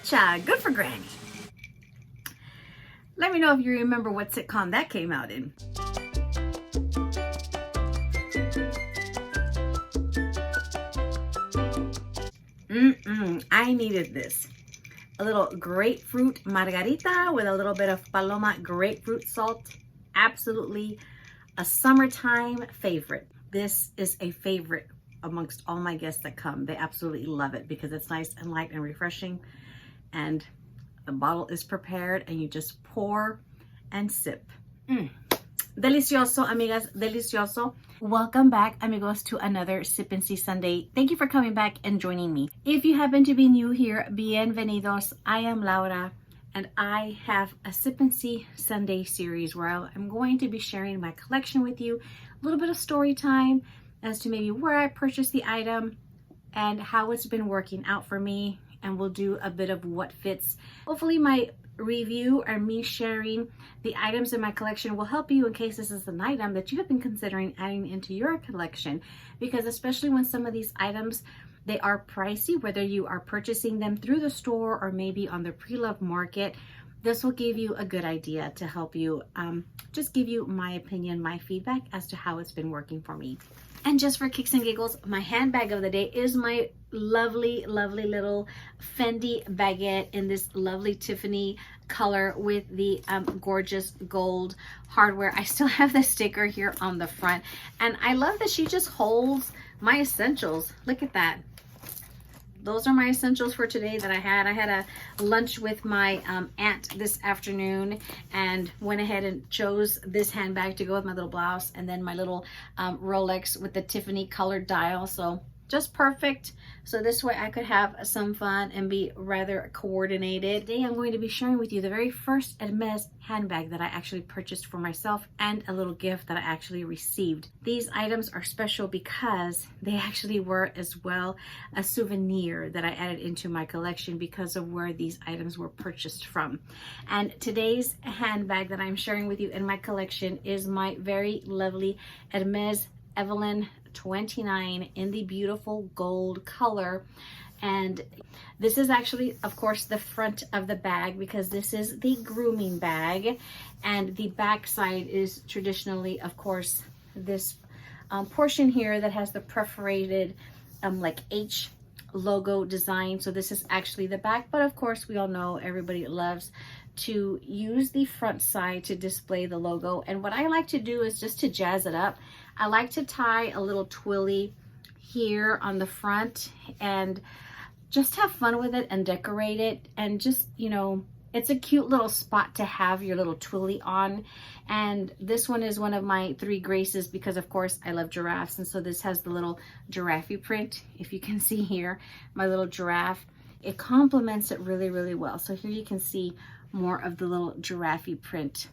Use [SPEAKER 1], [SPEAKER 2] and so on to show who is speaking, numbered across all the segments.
[SPEAKER 1] Cha, good for Granny. Let me know if you remember what sitcom that came out in. I needed this. A little grapefruit margarita with a little bit of Paloma grapefruit salt. Absolutely a summertime favorite. This is a favorite amongst all my guests that come. They absolutely love it because it's nice and light and refreshing. And the bottle is prepared and you just pour and sip. Delicioso, amigas, delicioso. Welcome back, amigos, to another Sip and See Sunday. Thank you for coming back and joining me. If you happen to be new here, bienvenidos. I am Laura, and I have a Sip and See Sunday series where I'm going to be sharing my collection with you, a little bit of story time as to maybe where I purchased the item and how it's been working out for me, and we'll do a bit of what fits. Hopefully my review or me sharing the items in my collection will help you in case this is an item that you have been considering adding into your collection, because especially when some of these items, they are pricey, whether you are purchasing them through the store or maybe on the pre-loved market, this will give you a good idea to help you just give you my opinion, my feedback as to how it's been working for me. And just for kicks and giggles, my handbag of the day is my lovely, lovely little Fendi baguette in this lovely Tiffany color with the gorgeous gold hardware. I still have the sticker here on the front. And I love that she just holds my essentials. Look at that. Those are my essentials for today that I had. I had a lunch with my aunt this afternoon and went ahead and chose this handbag to go with my little blouse, and then my little Rolex with the Tiffany colored dial. So just perfect. So this way I could have some fun and be rather coordinated. Today I'm going to be sharing with you the very first Hermes handbag that I actually purchased for myself and a little gift that I actually received. These items are special because they actually were as well a souvenir that I added into my collection because of where these items were purchased from. And today's handbag that I'm sharing with you in my collection is my very lovely Hermes Evelyne 29 in the beautiful gold color. And this is actually, of course, the front of the bag because this is the grooming bag, and the back side is traditionally, of course, this portion here that has the perforated like H logo design. So this is actually the back, but of course we all know everybody loves to use the front side to display the logo. And what I like to do is just to jazz it up. I like to tie a little twilly here on the front and just have fun with it and decorate it, and just, you know, it's a cute little spot to have your little twilly on. And this one is one of my 3 graces because of course I love giraffes, and so this has the little giraffe print. If you can see here, my little giraffe, it complements it really, really well. So here you can see more of the little giraffe print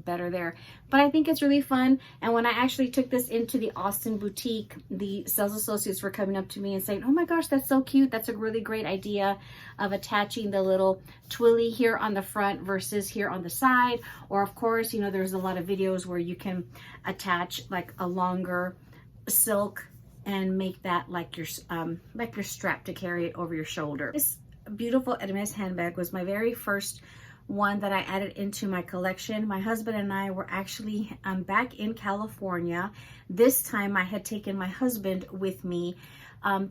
[SPEAKER 1] better there. But I think it's really fun. And when I actually took this into the Austin boutique, the sales associates were coming up to me and saying, oh my gosh, that's so cute. That's a really great idea of attaching the little twilly here on the front versus here on the side. Or of course, you know, there's a lot of videos where you can attach like a longer silk and make that like your strap to carry it over your shoulder. This beautiful Hermes handbag was my very first one that I added into my collection. My husband and I were actually back in California. This time I had taken my husband with me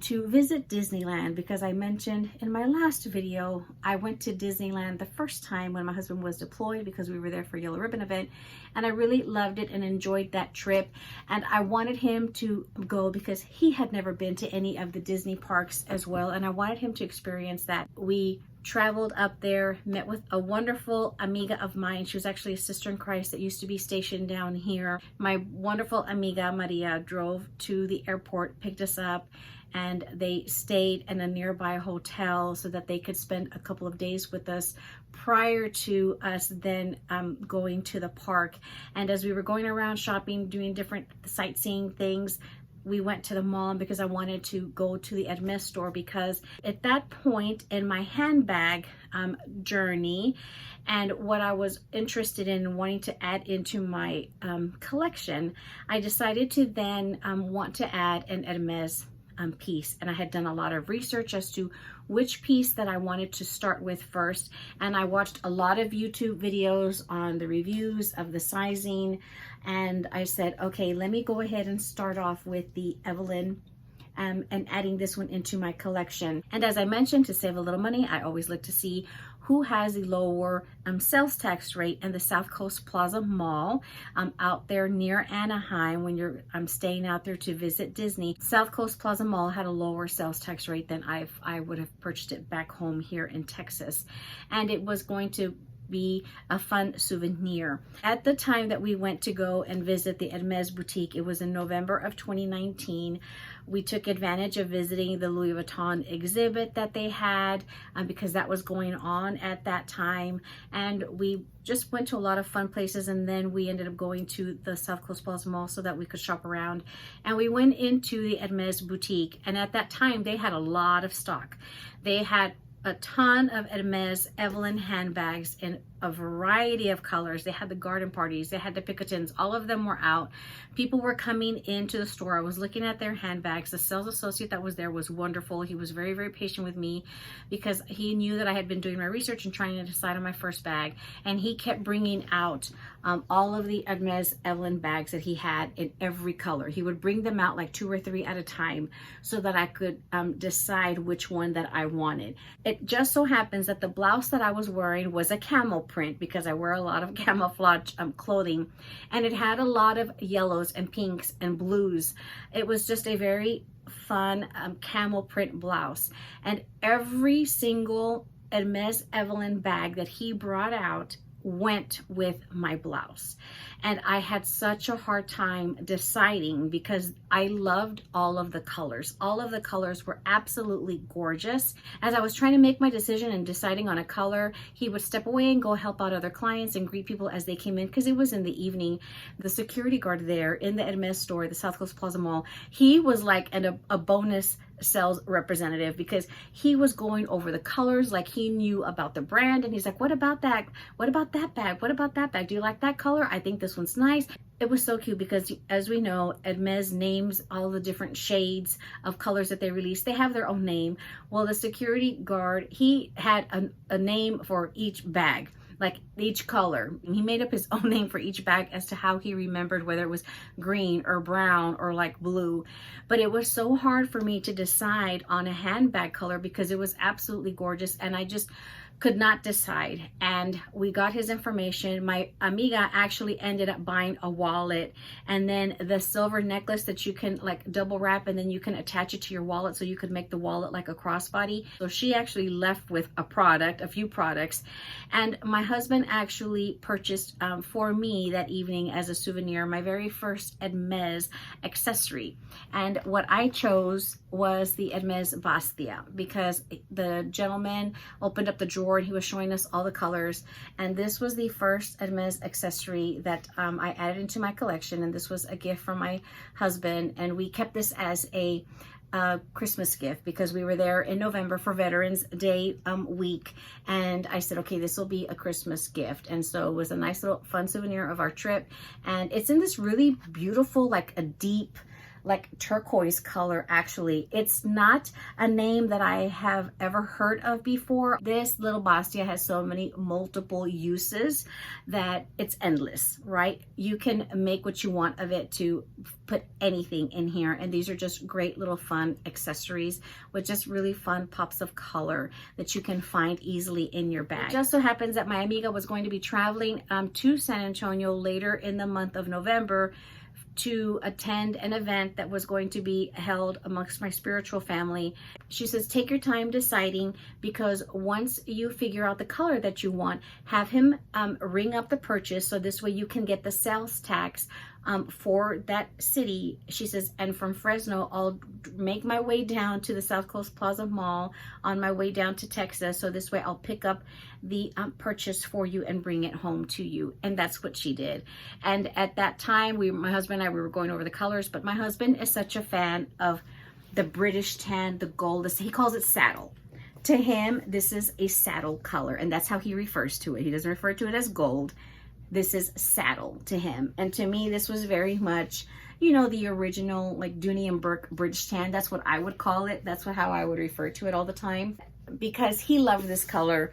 [SPEAKER 1] to visit Disneyland, because I mentioned in my last video I went to Disneyland the first time when my husband was deployed because we were there for a Yellow Ribbon event, and I really loved it and enjoyed that trip. And I wanted him to go because he had never been to any of the Disney parks as well, and I wanted him to experience that. We traveled up there, met with a wonderful amiga of mine. She was actually a sister in Christ that used to be stationed down here. My wonderful amiga Maria drove to the airport, picked us up, and they stayed in a nearby hotel so that they could spend a couple of days with us prior to us then going to the park. And as we were going around shopping, doing different sightseeing things, we went to the mall because I wanted to go to the Hermes store, because at that point in my handbag journey and what I was interested in wanting to add into my collection, I decided to then want to add an Hermes piece, and I had done a lot of research as to which piece that I wanted to start with first. And I watched a lot of YouTube videos on the reviews of the sizing, and I said, okay, let me go ahead and start off with the Evelyne and adding this one into my collection. And as I mentioned, to save a little money, I always look to see who has the lower sales tax rate in the South Coast Plaza Mall out there near Anaheim. When you're staying out there to visit Disney, South Coast Plaza Mall had a lower sales tax rate than I would have purchased it back home here in Texas. And it was going to be a fun souvenir. At the time that we went to go and visit the Hermes boutique, it was in November of 2019. We took advantage of visiting the Louis Vuitton exhibit that they had because that was going on at that time. And we just went to a lot of fun places, and then we ended up going to the South Coast Plaza Mall so that we could shop around. And we went into the Hermes boutique, and at that time they had a lot of stock. They had a ton of Hermes Evelyne handbags in a variety of colors. They had the garden parties, they had the Picotins, all of them were out. People were coming into the store. I was looking at their handbags. The sales associate that was there was wonderful. He was very, very patient with me because he knew that I had been doing my research and trying to decide on my first bag. And he kept bringing out all of the Hermes Evelyne bags that he had in every color. He would bring them out like 2 or 3 at a time so that I could decide which one that I wanted. It just so happens that the blouse that I was wearing was a camo print because I wear a lot of camouflage clothing, and it had a lot of yellows and pinks and blues. It was just a very fun camel print blouse, and every single Hermes Evelyne bag that he brought out went with my blouse. And I had such a hard time deciding because I loved all of the colors. All of the colors were absolutely gorgeous. As I was trying to make my decision and deciding on a color, he would step away and go help out other clients and greet people as they came in because it was in the evening. The security guard there in the Hermes store, the South Coast Plaza Mall, he was like a bonus sales representative because he was going over the colors like he knew about the brand, and he's like, what about that? What about that bag? What about that bag? Do you like that color? I think this one's nice. It was so cute because, as we know, Hermes names all the different shades of colors that they release. They have their own name. Well, the security guard, he had a name for each bag, like each color. And he made up his own name for each bag as to how he remembered whether it was green or brown or like blue. But it was so hard for me to decide on a handbag color because it was absolutely gorgeous, and I just could not decide. And we got his information. My amiga actually ended up buying a wallet and then the silver necklace that you can like double wrap and then you can attach it to your wallet so you could make the wallet like a crossbody. So she actually left with a few products. And my husband actually purchased for me that evening as a souvenir my very first Hermes accessory. And what I chose was the Hermes Bastia because the gentleman opened up the drawer and he was showing us all the colors, and this was the first Hermes accessory that I added into my collection, and this was a gift from my husband, and we kept this as a Christmas gift because we were there in November for Veterans Day week, and I said, okay, this will be a Christmas gift. And so it was a nice little fun souvenir of our trip, and it's in this really beautiful, like a deep like turquoise color. Actually, it's not a name that I have ever heard of before. This little Bastia has so many multiple uses that it's endless, right? You can make what you want of it to put anything in here, and these are just great little fun accessories with just really fun pops of color that you can find easily in your bag. It just so happens that my amiga was going to be traveling to San Antonio later in the month of November to attend an event that was going to be held amongst my spiritual family. She says, take your time deciding, because once you figure out the color that you want, have him ring up the purchase so this way you can get the sales tax for that city. She says, and from Fresno, I'll make my way down to the South Coast Plaza Mall on my way down to Texas. So this way I'll pick up the purchase for you and bring it home to you. And that's what she did. And at that time, my husband and I, we were going over the colors, but my husband is such a fan of the British tan, the gold, he calls it saddle. To him, this is a saddle color, and that's how he refers to it. He doesn't refer to it as gold. this is saddle to him. And to me, this was very much, you know, the original like Dooney and Burke bridge tan. That's what I would call it. That's how I would refer to it all the time. Because he loved this color,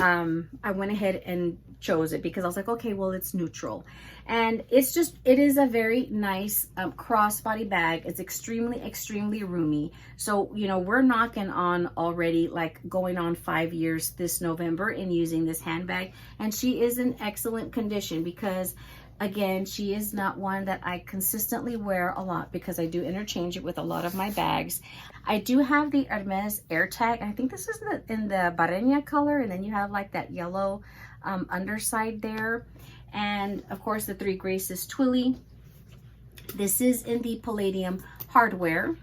[SPEAKER 1] I went ahead and chose it because I was like, okay, well, it's neutral. And it is a very nice crossbody bag. It's extremely roomy. So, you know, we're knocking on already like going on 5 years this November in using this handbag. And she is in excellent condition because, again, she is not one that I consistently wear a lot because I do interchange it with a lot of my bags. I do have the Hermes AirTag. I think this is in the Barreña color, and then you have like that yellow underside there. And of course the 3 Graces Twilly. This is in the palladium hardware.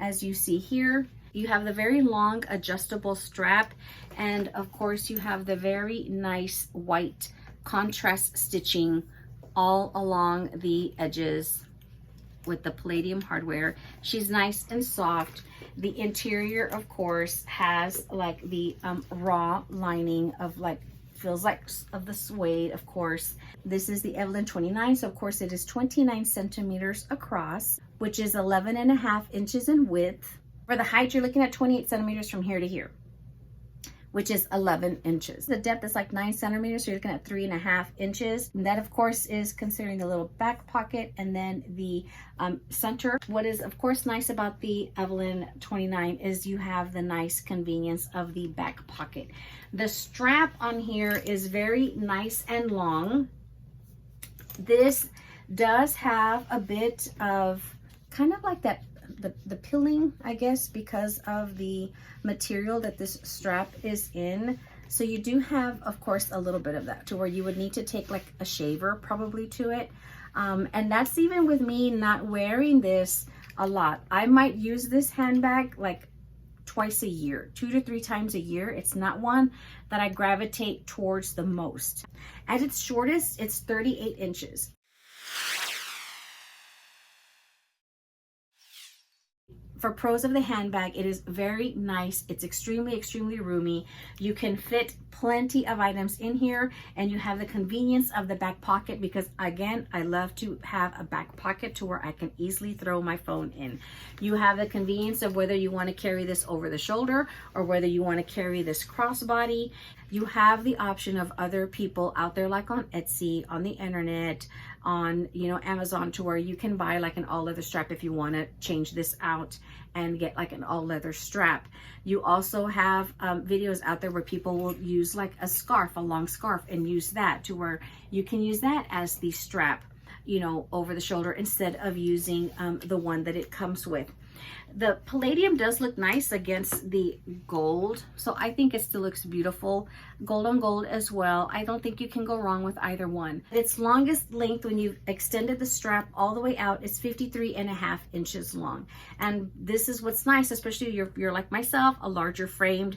[SPEAKER 1] As you see here, you have the very long adjustable strap, and of course you have the very nice white contrast stitching all along the edges with the palladium hardware. She's nice and soft. The interior, of course, has like the raw lining of like, feels like of the suede, of course. This is the Evelyne 29, so of course it is 29 centimeters across, which is 11.5 inches in width. For the height, you're looking at 28 centimeters from here to here, which is 11 inches. The depth is like 9 centimeters, so you're looking at 3.5 inches. And that, of course, is considering the little back pocket and then the center. What is, of course, nice about the Evelyne 29 is you have the nice convenience of the back pocket. The strap on here is very nice and long. This does have a bit of kind of like that, the pilling, I guess, because of the material that this strap is in. So you do have, of course, a little bit of that to where you would need to take like a shaver probably to it. And that's even with me not wearing this a lot. I might use this handbag like twice a year, 2 to 3 times a year. It's not one that I gravitate towards the most. At its shortest, it's 38 inches. For pros of the handbag, it is very nice. It's extremely roomy. You can fit plenty of items in here, and you have the convenience of the back pocket because, again, I love to have a back pocket to where I can easily throw my phone in. You have the convenience of whether you want to carry this over the shoulder or whether you want to carry this crossbody. You have the option of other people out there like on Etsy, on the internet, on, you know, Amazon, to where you can buy like an all leather strap if you want to change this out and get like an all leather strap. You also have videos out there where people will use like a scarf, a long scarf, and use that to where you can use that as the strap, you know, over the shoulder instead of using the one that it comes with. The palladium does look nice against the gold, so I think it still looks beautiful. Gold on gold as well. I don't think you can go wrong with either one. Its longest length, when you've extended the strap all the way out, is 53.5 inches long. And this is what's nice, especially if you're like myself, a larger framed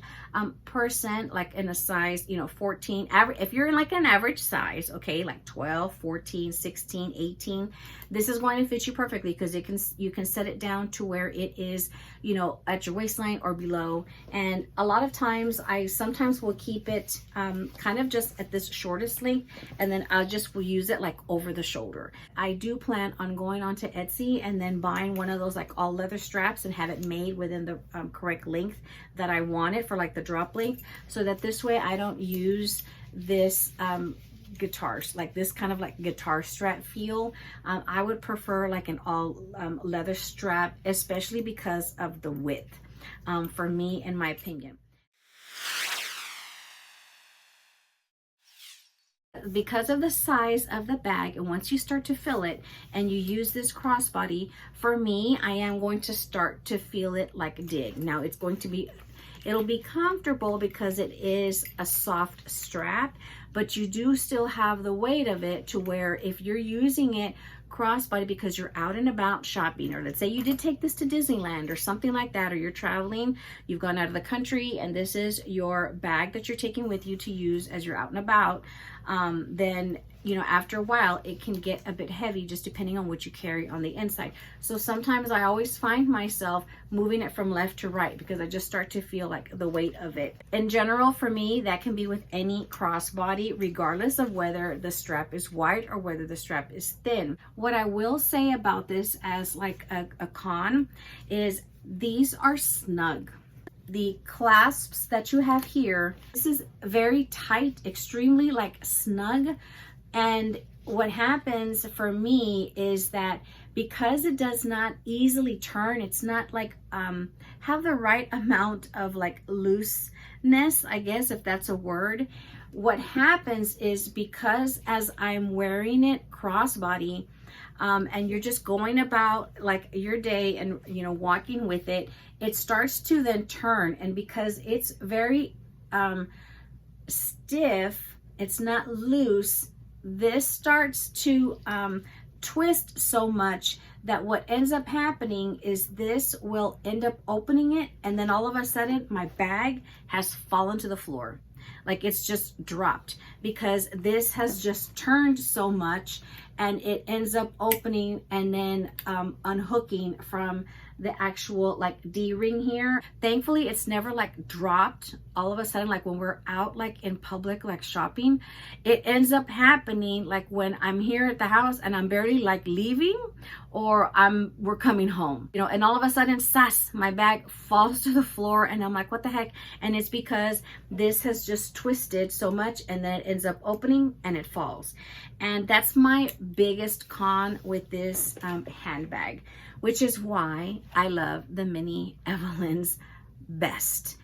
[SPEAKER 1] person, like in a size, you know, 14. If you're in like an average size, okay, like 12, 14, 16, 18, this is going to fit you perfectly because you can set it down to where it is, you know, at your waistline or below. And a lot of times I sometimes will keep it kind of just at this shortest length, and then will use it like over the shoulder. I do plan on going onto Etsy and then buying one of those like all leather straps and have it made within the correct length that I want it for, like the drop length, so that this way I don't use this guitars, like this kind of like guitar strap feel. I would prefer like an all leather strap, especially because of the width, for me, in my opinion. Because of the size of the bag, and once you start to fill it and you use this crossbody, for me, I am going to start to feel it like dig. Now it'll be comfortable because it is a soft strap, but you do still have the weight of it to where if you're using it crossbody because you're out and about shopping, or let's say you did take this to Disneyland or something like that, or you're traveling, you've gone out of the country, and this is your bag that you're taking with you to use as you're out and about, then, you know, after a while it can get a bit heavy just depending on what you carry on the inside. So sometimes I always find myself moving it from left to right because I just start to feel like the weight of it. In general, for me, that can be with any crossbody. body, regardless of whether the strap is wide or whether the strap is thin. What I will say about this as like a con is these are snug. The clasps that you have here, this is very tight, extremely like snug. And what happens for me is that because it does not easily turn, it's not like have the right amount of like looseness, I guess, if that's a word. What happens is, because as I'm wearing it crossbody, and you're just going about like your day and, you know, walking with it, it starts to then turn. And because it's very stiff, it's not loose, this starts to twist so much that what ends up happening is this will end up opening it, and then all of a sudden my bag has fallen to the floor. Like it's just dropped because this has just turned so much, and it ends up opening and then unhooking from the actual like D-ring here. Thankfully, it's never like dropped all of a sudden, like when we're out like in public, like shopping. It ends up happening like when I'm here at the house and I'm barely like leaving, or we're coming home, you know, and all of a sudden, sas, my bag falls to the floor, and I'm like, what the heck? And it's because this has just twisted so much, and then it ends up opening and it falls. And that's my biggest con with this handbag, which is why I love the mini Evelynes best.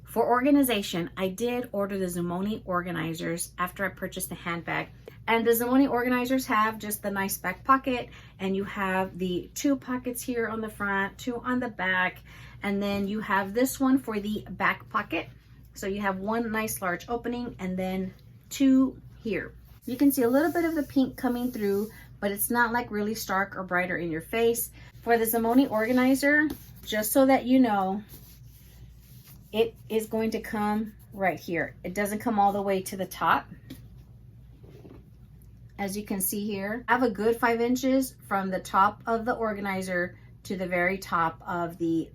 [SPEAKER 1] For organization, I did order the Zoomoni organizers after I purchased the handbag. And the Zoomoni organizers have just the nice back pocket, and you have the 2 pockets here on the front, 2 on the back, and then you have this one for the back pocket. So you have 1 nice large opening and then 2 here. You can see a little bit of the pink coming through, but it's not like really stark or brighter in your face. For the Zoomoni organizer, just so that you know, it is going to come right here. It doesn't come all the way to the top. As you can see here, I have a good 5 inches from the top of the organizer to the very top of the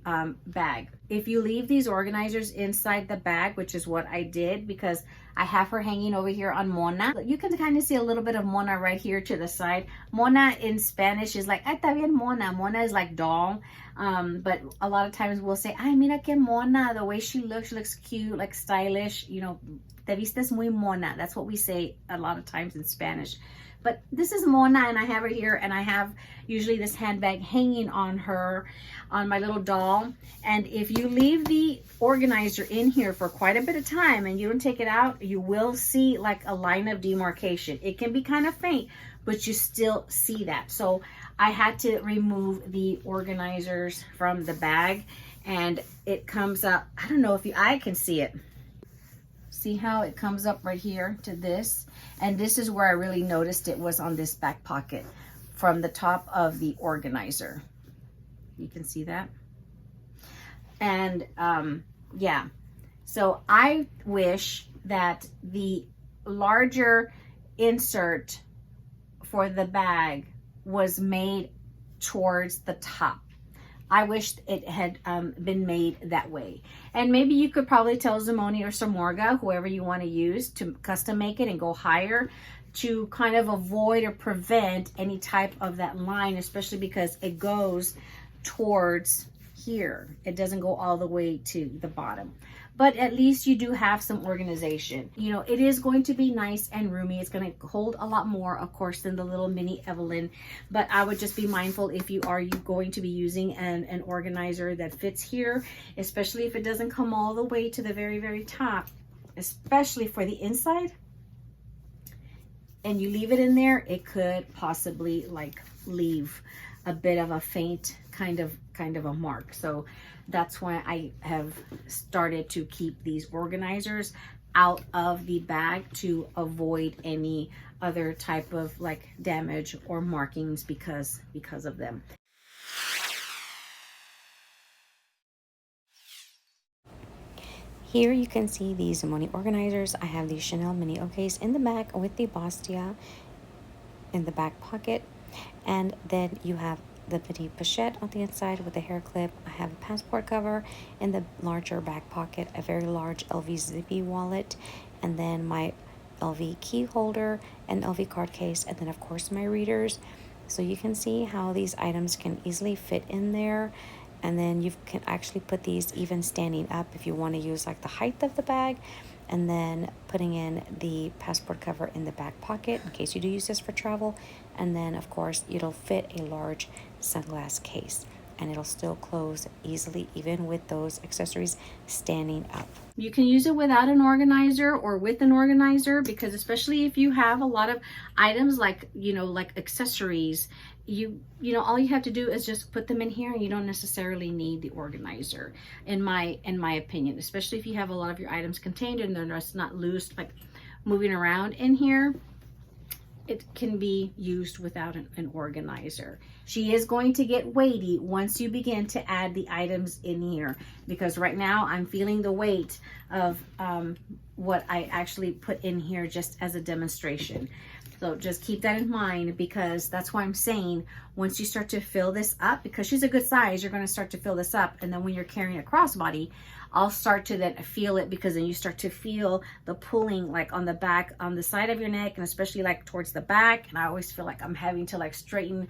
[SPEAKER 1] bag. If you leave these organizers inside the bag, which is what I did because I have her hanging over here on Mona, you can kind of see a little bit of Mona right here to the side. Mona in Spanish is like, ay, está bien Mona. Mona is like doll. But a lot of times we'll say, ay, mira que Mona, the way she looks cute, like stylish, you know, te vistes muy mona. That's what we say a lot of times in Spanish. But this is Mona, and I have her here, and I have usually this handbag hanging on her, on my little doll. And if you leave the organizer in here for quite a bit of time and you don't take it out, you will see like a line of demarcation. It can be kind of faint, but you still see that. So I had to remove the organizers from the bag, and it comes up, I don't know if I can see it. See how it comes up right here to this? And this is where I really noticed it, was on this back pocket from the top of the organizer. You can see that? And yeah, so I wish that the larger insert for the bag was made towards the top. I wish it had been made that way. And maybe you could probably tell Zoomoni or Samorga, whoever you want to use, to custom make it and go higher to kind of avoid or prevent any type of that line, especially because it goes towards here. It doesn't go all the way to the bottom. But at least you do have some organization. You know, it is going to be nice and roomy. It's going to hold a lot more, of course, than the little mini Evelyne. But I would just be mindful if you are going to be using an organizer that fits here, especially if it doesn't come all the way to the very, very top, especially for the inside. And you leave it in there, it could possibly like leave a bit of a faint kind of a mark. So that's why I have started to keep these organizers out of the bag to avoid any other type of like damage or markings because of them. Here you can see these Zoomoni organizers. I have the Chanel mini case in the back with the Bastia in the back pocket, and then you have
[SPEAKER 2] the mini pochette on the inside with a hair clip. I have a passport cover in the larger back pocket, a very large LV zippy wallet, and then my LV key holder and LV card case, and then of course my readers. So you can see how these items can easily fit in there. And then you can actually put these even standing up if you want to use like the height of the bag, and then putting in the passport cover in the back pocket in case you do use this for travel. And then of course it'll fit a large sunglass case, and it'll still close easily even with those accessories standing up.
[SPEAKER 1] You can use it without an organizer or with an organizer, because especially if you have a lot of items like, you know, like accessories, you know, all you have to do is just put them in here, and you don't necessarily need the organizer, in my opinion, especially if you have a lot of your items contained and they're just not loose, like moving around in here. It can be used without an organizer. She is going to get weighty once you begin to add the items in here, because right now I'm feeling the weight of what I actually put in here just as a demonstration. So just keep that in mind, because that's why I'm saying once you start to fill this up, because she's a good size, you're going to start to fill this up. And then when you're carrying a crossbody, I'll start to then feel it, because then you start to feel the pulling like on the back, on the side of your neck, and especially like towards the back. And I always feel like I'm having to like straighten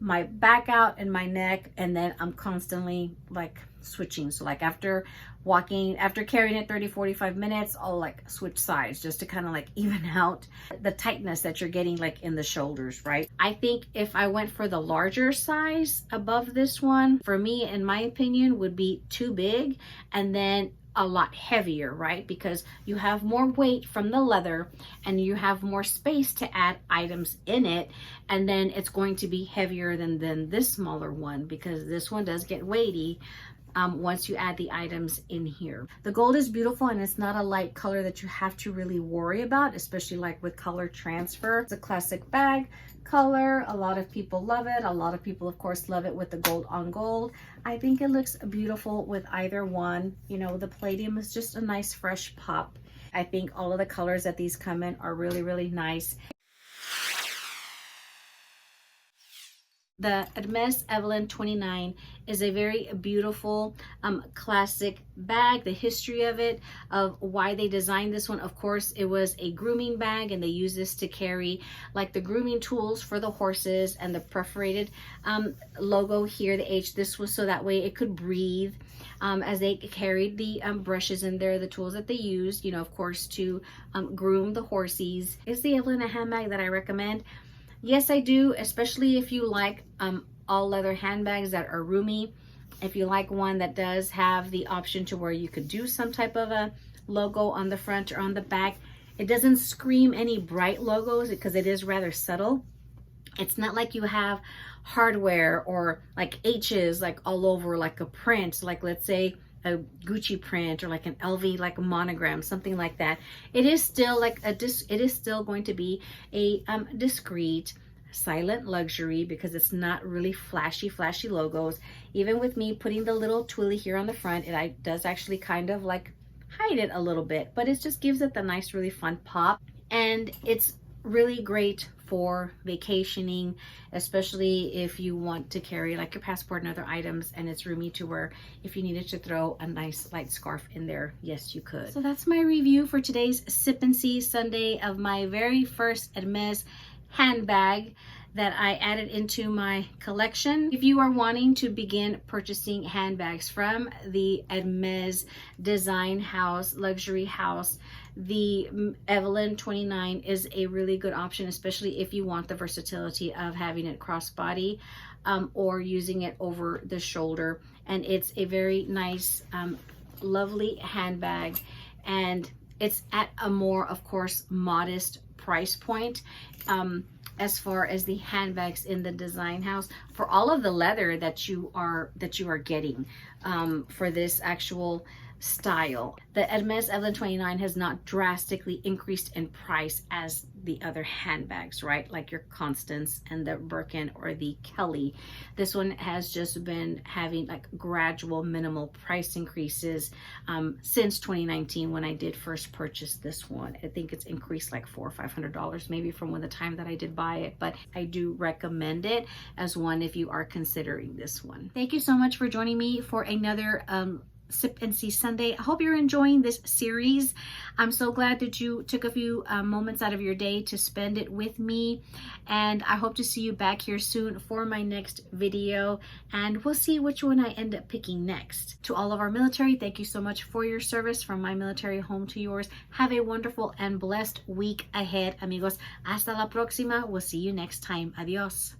[SPEAKER 1] my back out and my neck, and then I'm constantly like switching. So like after carrying it 30-45 minutes, I'll like switch sides just to kind of like even out the tightness that you're getting like in the shoulders, right? I think if I went for the larger size above this one, for me, in my opinion, would be too big, and then a lot heavier, right? Because you have more weight from the leather and you have more space to add items in it, and then it's going to be heavier than this smaller one, because this one does get weighty once you add the items in here. The gold is beautiful, and it's not a light color that you have to really worry about, especially like with color transfer. It's a classic bag color. A lot of people love it. A lot of people, of course, love it with the gold on gold. I think it looks beautiful with either one. You know, the palladium is just a nice fresh pop. I think all of the colors that these come in are really, really nice. The Hermes Evelyne 29 is a very beautiful classic bag. The history of it, of why they designed this one, of course, it was a grooming bag, and they use this to carry like the grooming tools for the horses, and the perforated logo here, the H, this was so that way it could breathe as they carried the brushes in there, the tools that they used, you know, of course, to groom the horsies. Is the Evelyne a handbag that I recommend? Yes, I do, especially if you like all leather handbags that are roomy. If you like one that does have the option to where you could do some type of a logo on the front or on the back. It doesn't scream any bright logos because it is rather subtle. It's not like you have hardware or like H's like all over, like a print, like let's say a Gucci print or like an LV like a monogram, something like that. It is still like it is still going to be a discreet, silent luxury, because it's not really flashy logos. Even with me putting the little twilly here on the front, it does actually kind of like hide it a little bit, but it just gives it the nice, really fun pop. And it's really great for vacationing, especially if you want to carry like your passport and other items, and it's roomy to where if you needed to throw a nice light scarf in there, yes, you could. So that's my review for today's Sip and See Sunday of my very first Hermes handbag that I added into my collection. If you are wanting to begin purchasing handbags from the Hermes design house, luxury house, the Evelyne 29 is a really good option, especially if you want the versatility of having it crossbody or using it over the shoulder. And it's a very nice, lovely handbag, and it's at a more, of course, modest price point. As far as the handbags in the design house, for all of the leather that you are getting for this actual style. The Hermes Evelyne 29 has not drastically increased in price as the other handbags, right? Like your Constance and the Birkin or the Kelly. This one has just been having like gradual minimal price increases since 2019 when I did first purchase this one. I think it's increased like $400 or $500 maybe from when the time that I did buy it, but I do recommend it as one if you are considering this one. Thank you so much for joining me for another Sip and See Sunday. I hope you're enjoying this series. I'm so glad that you took a few moments out of your day to spend it with me, and I hope to see you back here soon for my next video, and we'll see which one I end up picking next. To all of our military, thank you so much for your service, from my military home to yours. Have a wonderful and blessed week ahead, amigos. Hasta la próxima. We'll see you next time. Adios.